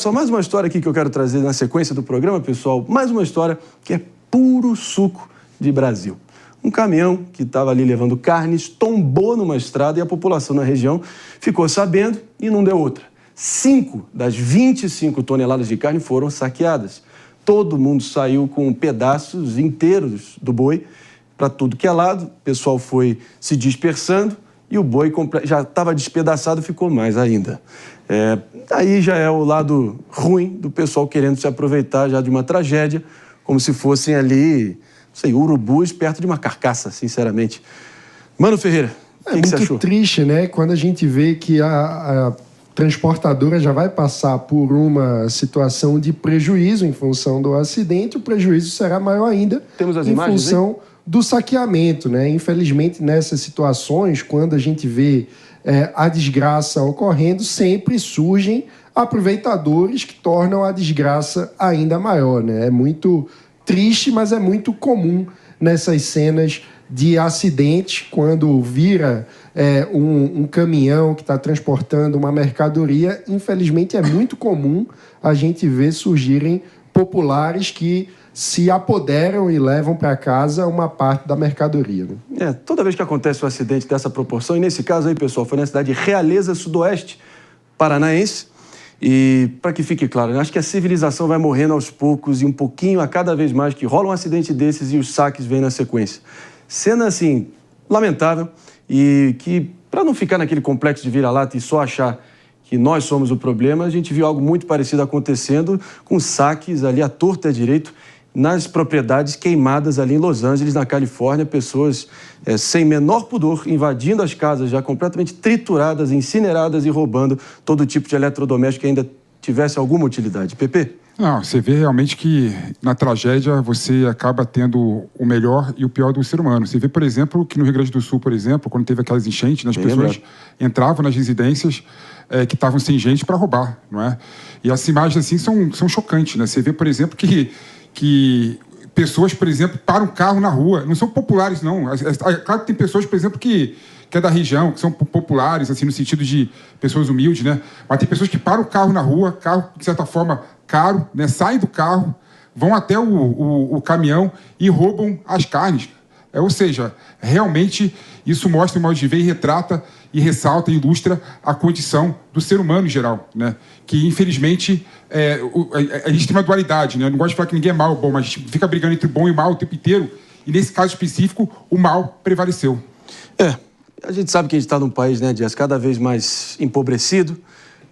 Só mais uma história aqui que eu quero trazer na sequência do programa, pessoal. Mais uma história que é puro suco de Brasil. Um caminhão que estava ali levando carnes tombou numa estrada e a população na região ficou sabendo e não deu outra. 5 das 25 toneladas de carne foram saqueadas. Todo mundo saiu com pedaços inteiros do boi para tudo que é lado. O pessoal foi se dispersando e o boi já estava despedaçado, ficou mais ainda. Aí já é o lado ruim do pessoal querendo se aproveitar já de uma tragédia, como se fossem ali, não sei, urubus perto de uma carcaça, sinceramente. Mano Ferreira, o que você achou? É muito triste, né? Quando a gente vê que a transportadora já vai passar por uma situação de prejuízo em função do acidente, o prejuízo será maior ainda. Temos as em imagens, função do saqueamento, né? Infelizmente, nessas situações, quando a gente vê a desgraça ocorrendo, sempre surgem aproveitadores que tornam a desgraça ainda maior, né? É muito triste, mas é muito comum nessas cenas de acidente, quando vira um caminhão que está transportando uma mercadoria. Infelizmente, é muito comum a gente ver surgirem populares que se apoderam e levam para casa uma parte da mercadoria, né? Toda vez que acontece um acidente dessa proporção, e nesse caso aí, pessoal, foi na cidade de Realeza, Sudoeste Paranaense, e para que fique claro, acho que a civilização vai morrendo aos poucos e um pouquinho a cada vez mais que rola um acidente desses e os saques vêm na sequência. Cena, assim, lamentável e que, para não ficar naquele complexo de vira-lata e só achar que nós somos o problema, a gente viu algo muito parecido acontecendo com saques ali à torta e à direito nas propriedades queimadas ali em Los Angeles, na Califórnia, pessoas sem menor pudor invadindo as casas já completamente trituradas, incineradas e roubando todo tipo de eletrodoméstico que ainda tivesse alguma utilidade. Pepe? Não, você vê realmente que na tragédia você acaba tendo o melhor e o pior do ser humano. Você vê, por exemplo, que no Rio Grande do Sul, por exemplo, quando teve aquelas enchentes, as pessoas entravam nas residências que estavam sem gente para roubar, não é? E as imagens assim são chocantes, né? Você vê, por exemplo, que pessoas, por exemplo, param um carro na rua. Não são populares, não. Claro que tem pessoas, por exemplo, que é da região, que são populares, assim, no sentido de pessoas humildes, né? Mas tem pessoas que param o carro na rua, carro, de certa forma, caro, né? Saem do carro, vão até o caminhão e roubam as carnes. Ou seja, realmente isso mostra o modo de ver e retrata e ressalta e ilustra a condição do ser humano em geral, né? Que, infelizmente, a gente tem uma dualidade, né? Eu não gosto de falar que ninguém é mal ou bom, mas a gente fica brigando entre o bom e o mal o tempo inteiro, e nesse caso específico, o mal prevaleceu. A gente sabe que a gente está num país, né, Dias, cada vez mais empobrecido,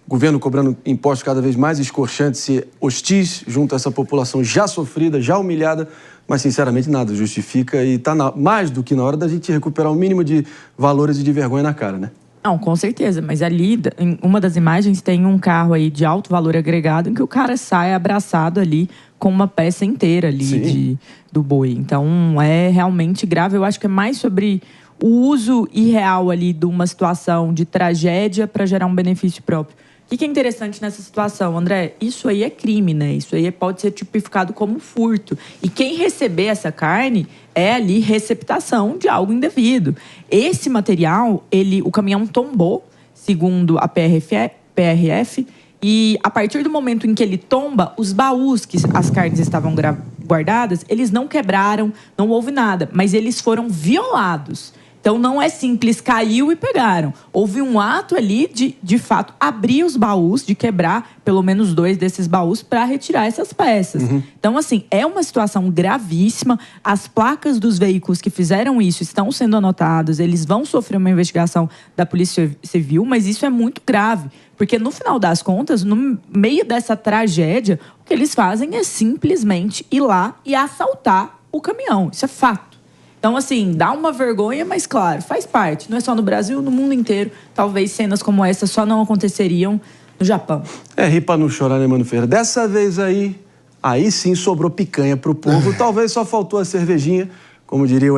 governo cobrando impostos cada vez mais escorchantes e hostis junto a essa população já sofrida, já humilhada, mas, sinceramente, nada justifica e está mais do que na hora da gente recuperar o mínimo de valores e de vergonha na cara, né? Não, com certeza, mas ali, em uma das imagens, tem um carro aí de alto valor agregado em que o cara sai abraçado ali com uma peça inteira ali do boi. Então, é realmente grave. Eu acho que é mais sobre o uso irreal ali de uma situação de tragédia para gerar um benefício próprio. O que é interessante nessa situação, André? Isso aí é crime, né? Isso aí pode ser tipificado como furto. E quem receber essa carne é ali receptação de algo indevido. Esse material, o caminhão tombou, segundo a PRF, e a partir do momento em que ele tomba, os baús que as carnes estavam guardadas, eles não quebraram, não houve nada, mas eles foram violados. Então, não é simples, caiu e pegaram. Houve um ato ali de fato, abrir os baús, de quebrar pelo menos 2 desses baús para retirar essas peças. Então, assim, é uma situação gravíssima. As placas dos veículos que fizeram isso estão sendo anotadas. Eles vão sofrer uma investigação da Polícia Civil, mas isso é muito grave. Porque, no final das contas, no meio dessa tragédia, o que eles fazem é simplesmente ir lá e assaltar o caminhão. Isso é fato. Então, assim, dá uma vergonha, mas, claro, faz parte. Não é só no Brasil, no mundo inteiro. Talvez cenas como essa só não aconteceriam no Japão. Rir pra não chorar, né, Mano Ferreira? Dessa vez aí sim sobrou picanha pro povo. Talvez só faltou a cervejinha, como diria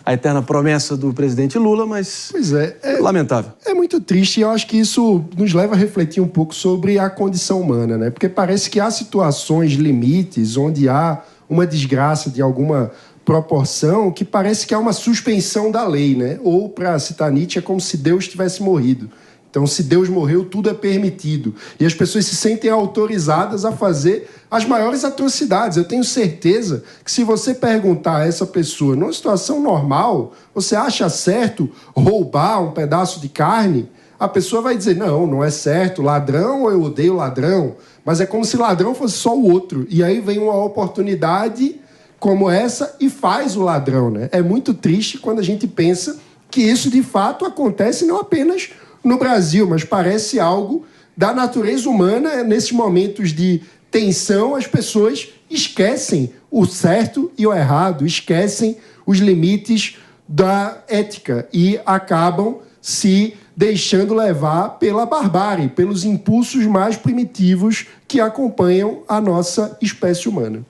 a eterna promessa do presidente Lula, mas pois é lamentável. É muito triste, e eu acho que isso nos leva a refletir um pouco sobre a condição humana, né? Porque parece que há situações limites onde há uma desgraça de alguma proporção que parece que há uma suspensão da lei, né? Ou, para citar Nietzsche, é como se Deus tivesse morrido. Então, se Deus morreu, tudo é permitido. E as pessoas se sentem autorizadas a fazer as maiores atrocidades. Eu tenho certeza que se você perguntar a essa pessoa, numa situação normal, você acha certo roubar um pedaço de carne? A pessoa vai dizer, não é certo, ladrão, eu odeio ladrão. Mas é como se ladrão fosse só o outro. E aí vem uma oportunidade como essa e faz o ladrão, né? É muito triste quando a gente pensa que isso de fato acontece não apenas no Brasil, mas parece algo da natureza humana. Nesses momentos de tensão, as pessoas esquecem o certo e o errado, esquecem os limites da ética e acabam se deixando levar pela barbárie, pelos impulsos mais primitivos que acompanham a nossa espécie humana.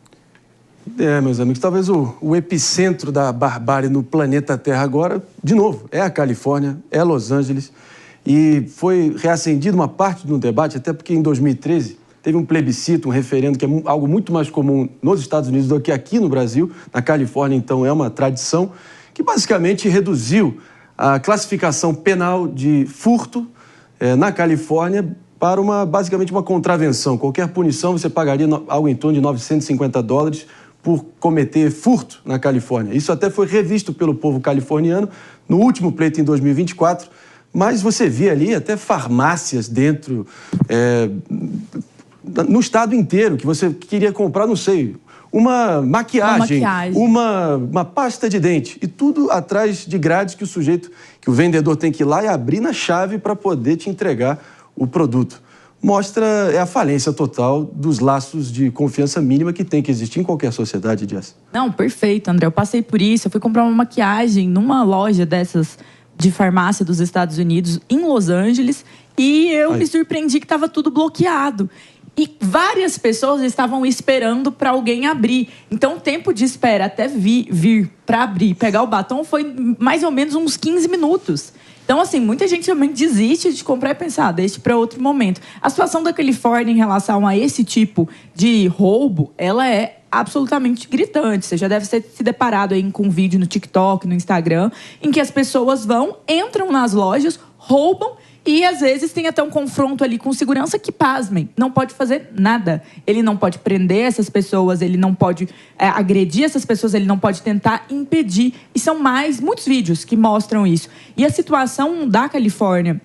Meus amigos, talvez o epicentro da barbárie no planeta Terra agora, de novo, é a Califórnia, é Los Angeles, e foi reacendido uma parte do debate, até porque em 2013 teve um plebiscito, um referendo, que é algo muito mais comum nos Estados Unidos do que aqui no Brasil. Na Califórnia, então, é uma tradição que basicamente reduziu a classificação penal de furto na Califórnia para basicamente uma contravenção. Qualquer punição você pagaria algo em torno de $950 por cometer furto na Califórnia. Isso até foi revisto pelo povo californiano no último pleito em 2024, mas você vê ali até farmácias dentro, no estado inteiro, que você queria comprar, não sei, uma maquiagem, uma pasta de dente, e tudo atrás de grades que o vendedor tem que ir lá e abrir na chave para poder te entregar o produto. Mostra a falência total dos laços de confiança mínima que tem que existir em qualquer sociedade, Jess. Não, perfeito, André. Eu passei por isso. Eu fui comprar uma maquiagem numa loja dessas de farmácia dos Estados Unidos, em Los Angeles, e eu me surpreendi que estava tudo bloqueado. E várias pessoas estavam esperando para alguém abrir. Então, o tempo de espera até vir para abrir, pegar o batom, foi mais ou menos uns 15 minutos. Então, assim, muita gente realmente desiste de comprar e pensar, deixe para outro momento. A situação da Califórnia em relação a esse tipo de roubo, ela é absolutamente gritante. Você já deve ter se deparado aí com um vídeo no TikTok, no Instagram, em que as pessoas entram nas lojas, roubam, e, às vezes, tem até um confronto ali com segurança que, pasmem, não pode fazer nada. Ele não pode prender essas pessoas, ele não pode agredir essas pessoas, ele não pode tentar impedir. E são muitos vídeos que mostram isso. E a situação da Califórnia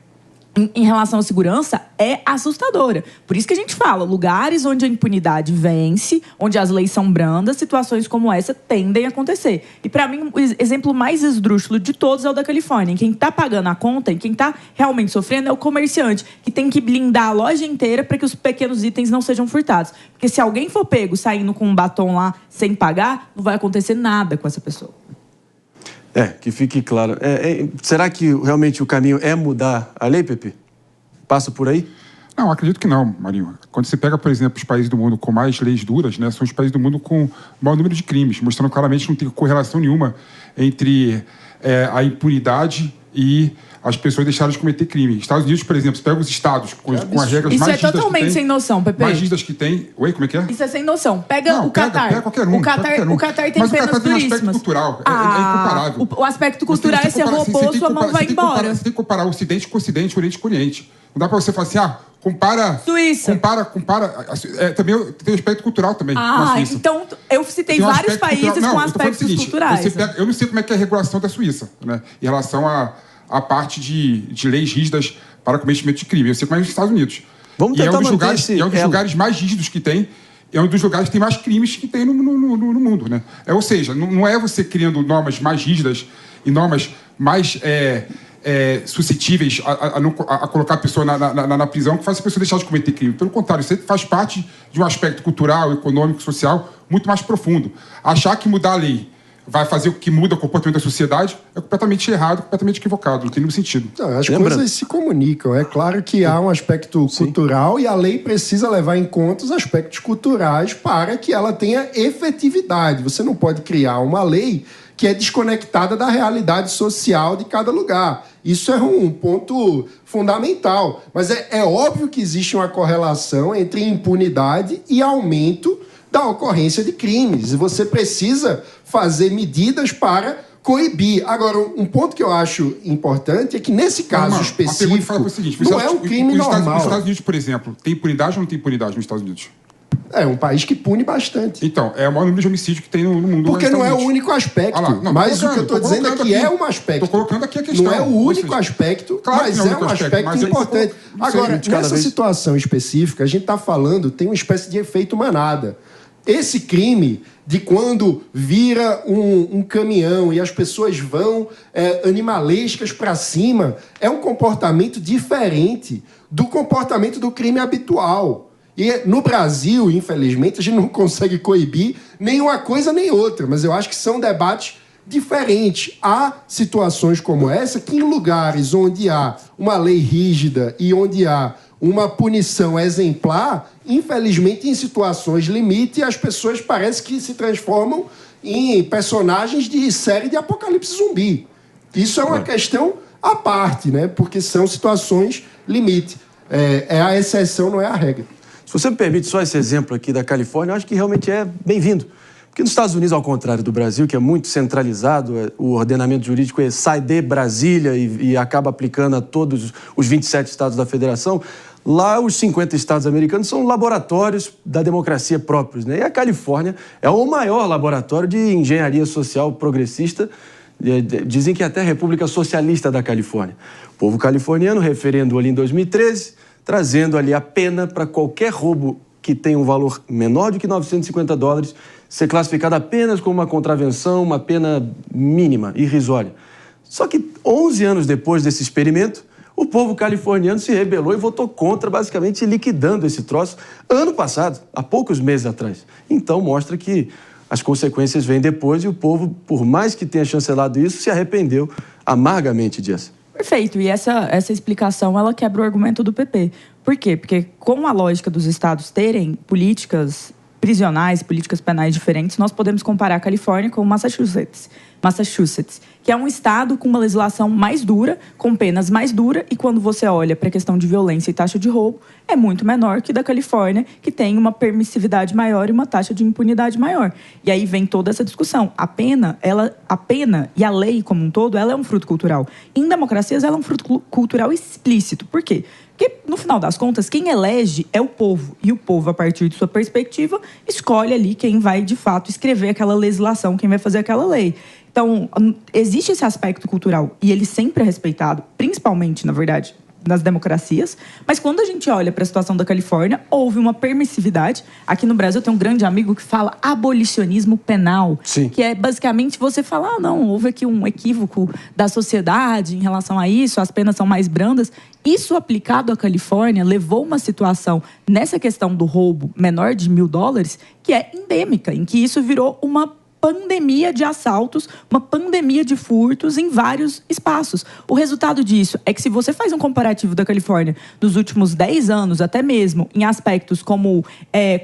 em relação à segurança é assustadora. Por isso que a gente fala, lugares onde a impunidade vence, onde as leis são brandas, situações como essa tendem a acontecer. E para mim, o exemplo mais esdrúxulo de todos é o da Califórnia. Quem está pagando a conta e quem está realmente sofrendo é o comerciante, que tem que blindar a loja inteira para que os pequenos itens não sejam furtados. Porque se alguém for pego saindo com um batom lá sem pagar, não vai acontecer nada com essa pessoa. Que fique claro. Será que realmente o caminho é mudar a lei, Pepe? Passa por aí? Não, acredito que não, Marinho. Quando você pega, por exemplo, os países do mundo com mais leis duras, né, são os países do mundo com maior número de crimes, mostrando claramente que não tem correlação nenhuma entre a impunidade e as pessoas deixaram de cometer crime. Estados Unidos, por exemplo, você pega os estados com as regras isso mais rígidas. Isso é totalmente sem noção, Pepe. Mais rígidas que tem. Oi, como é que é? Isso é sem noção. Pega o Catar. Pega qualquer um. O Catar tem mas penas duríssimas. Mas o Catar tem um aspecto cultural. É incomparável. O aspecto cultural é você roubou, sua mão vai embora. Você tem que comparar o Ocidente com o Ocidente, o Oriente com o Oriente. Não dá pra você falar assim, compara... Suíça. Compara. Também tem o aspecto cultural também. Então eu citei vários países com aspectos culturais. Eu não sei como é que é a regulação da Suíça, né? Em relação a parte de leis rígidas para cometimento de crime. Eu sei como é nos Estados Unidos. Vamos tentar manter esse... É um dos lugares mais rígidos que tem. É um dos lugares que tem mais crimes que tem no mundo, né? Ou seja, não é você criando normas mais rígidas e normas mais suscetíveis a colocar a pessoa na prisão que faz a pessoa deixar de cometer crime. Pelo contrário, isso faz parte de um aspecto cultural, econômico, social muito mais profundo. Achar que mudar a lei vai fazer o que muda o comportamento da sociedade é completamente errado, completamente equivocado, não tem nenhum sentido. Não, as coisas se comunicam. É claro que há um aspecto cultural e a lei precisa levar em conta os aspectos culturais para que ela tenha efetividade. Você não pode criar uma lei que é desconectada da realidade social de cada lugar. Isso é um ponto fundamental. Mas é óbvio que existe uma correlação entre impunidade e aumento da ocorrência de crimes. E você precisa fazer medidas para coibir. Agora, um ponto que eu acho importante é que, nesse caso específico, é o seguinte, não é um crime normal. Nos Estados Unidos, por exemplo, tem impunidade ou não tem impunidade nos Estados Unidos? É um país que pune bastante. Então, é o maior número de homicídio que tem no mundo. Porque não é o único aspecto. Mas o que eu estou dizendo é que é um aspecto. Estou colocando aqui a questão. Não é o único aspecto, mas é um aspecto importante. Agora, nessa situação específica, a gente está falando, tem uma espécie de efeito manada. Esse crime de quando vira um caminhão e as pessoas vão animalescas para cima, é um comportamento diferente do comportamento do crime habitual. E no Brasil, infelizmente, a gente não consegue coibir nem uma coisa nem outra, mas eu acho que são debates diferentes. Há situações como essa que, em lugares onde há uma lei rígida e onde há uma punição exemplar, infelizmente, em situações limite, as pessoas parecem que se transformam em personagens de série de apocalipse zumbi. Isso é uma questão à parte, né? Porque são situações limite. É a exceção, não é a regra. Se você me permite só esse exemplo aqui da Califórnia, eu acho que realmente é bem-vindo. Porque nos Estados Unidos, ao contrário do Brasil, que é muito centralizado, o ordenamento jurídico sai de Brasília e acaba aplicando a todos os 27 estados da federação, lá os 50 estados americanos são laboratórios da democracia próprios, né? E a Califórnia é o maior laboratório de engenharia social progressista, dizem que até a República Socialista da Califórnia. O povo californiano referendou ali em 2013, trazendo ali a pena para qualquer roubo que tenha um valor menor do que $950 ser classificado apenas como uma contravenção, uma pena mínima, irrisória. Só que 11 anos depois desse experimento, o povo californiano se rebelou e votou contra, basicamente liquidando esse troço ano passado, há poucos meses atrás. Então mostra que as consequências vêm depois e o povo, por mais que tenha chancelado isso, se arrependeu amargamente disso. Perfeito. E essa explicação, ela quebra o argumento do PP. Por quê? Porque com a lógica dos estados terem políticas prisionais, políticas penais diferentes, nós podemos comparar a Califórnia com Massachusetts, que é um estado com uma legislação mais dura, com penas mais duras, e quando você olha para a questão de violência e taxa de roubo, é muito menor que da Califórnia, que tem uma permissividade maior e uma taxa de impunidade maior. E aí vem toda essa discussão. A pena e a lei como um todo, ela é um fruto cultural. Em democracias, ela é um fruto cultural explícito. Por quê? Porque, no final das contas, quem elege é o povo. E o povo, a partir de sua perspectiva, escolhe ali quem vai, de fato, escrever aquela legislação, quem vai fazer aquela lei. Então, existe esse aspecto cultural. E ele sempre é respeitado, principalmente, na verdade, nas democracias. Mas quando a gente olha para a situação da Califórnia, houve uma permissividade. Aqui no Brasil tem um grande amigo que fala abolicionismo penal. Sim. Que é basicamente você falar, não, houve aqui um equívoco da sociedade em relação a isso, as penas são mais brandas. Isso aplicado à Califórnia levou uma situação nessa questão do roubo menor de $1.000 que é endêmica, em que isso virou uma pandemia de assaltos, uma pandemia de furtos em vários espaços. O resultado disso é que, se você faz um comparativo da Califórnia dos últimos 10 anos, até mesmo em aspectos como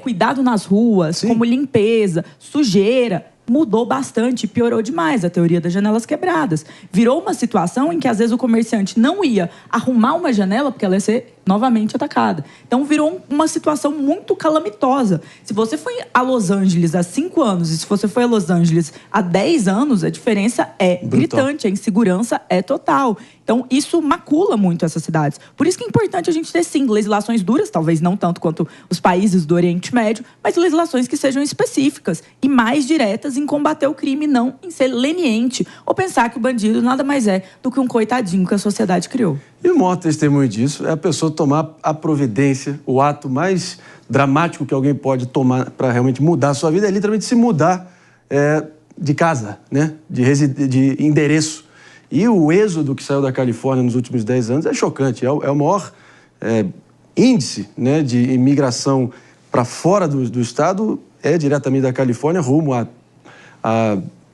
cuidado nas ruas, Sim. como limpeza, sujeira, mudou bastante, piorou demais a teoria das janelas quebradas. Virou uma situação em que, às vezes, o comerciante não ia arrumar uma janela porque ela ia ser novamente atacada. Então, virou uma situação muito calamitosa. Se você foi a Los Angeles há 5 anos e se você foi a Los Angeles há 10 anos, a diferença é brutal. Gritante, a insegurança é total. Então, isso macula muito essas cidades. Por isso que é importante a gente ter, sim, legislações duras, talvez não tanto quanto os países do Oriente Médio, mas legislações que sejam específicas e mais diretas em combater o crime, não em ser leniente ou pensar que o bandido nada mais é do que um coitadinho que a sociedade criou. E o maior testemunho disso é a pessoa tomar a providência, o ato mais dramático que alguém pode tomar para realmente mudar a sua vida é literalmente se mudar de casa, né? de endereço. E o êxodo que saiu da Califórnia nos últimos 10 anos é chocante. É o maior índice, né, de imigração para fora do estado é diretamente da Califórnia rumo a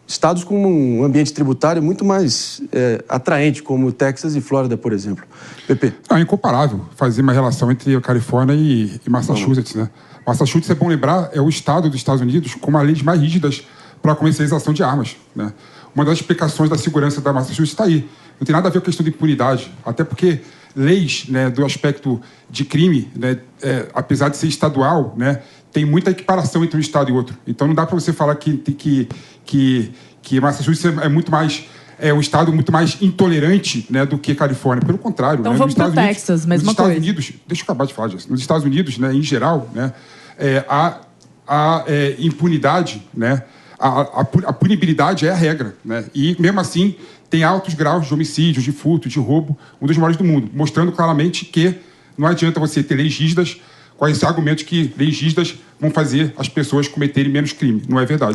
estados com um ambiente tributário muito mais atraente, como Texas e Flórida, por exemplo. Pepe? É incomparável fazer uma relação entre a Califórnia e Massachusetts, né? Massachusetts, é bom lembrar, é o estado dos Estados Unidos com uma leis mais rígidas para a comercialização de armas, né? Uma das explicações da segurança da Massachusetts está aí. Não tem nada a ver com a questão de impunidade, até porque leis, né, do aspecto de crime, né, apesar de ser estadual, né, tem muita equiparação entre um estado e outro. Então não dá para você falar que que Massachusetts é muito mais... É um estado muito mais intolerante, né, do que Califórnia. Pelo contrário. Então né? vamos para o Texas, mesma coisa. Unidos, deixa eu acabar de falar disso. Nos Estados Unidos, né, em geral, né, a impunidade, né, a punibilidade é a regra. Né? E, mesmo assim, tem altos graus de homicídios, de furto, de roubo, um dos maiores do mundo, mostrando claramente que não adianta você ter leis rígidas com esse argumento que leis rígidas vão fazer as pessoas cometerem menos crime. Não é verdade.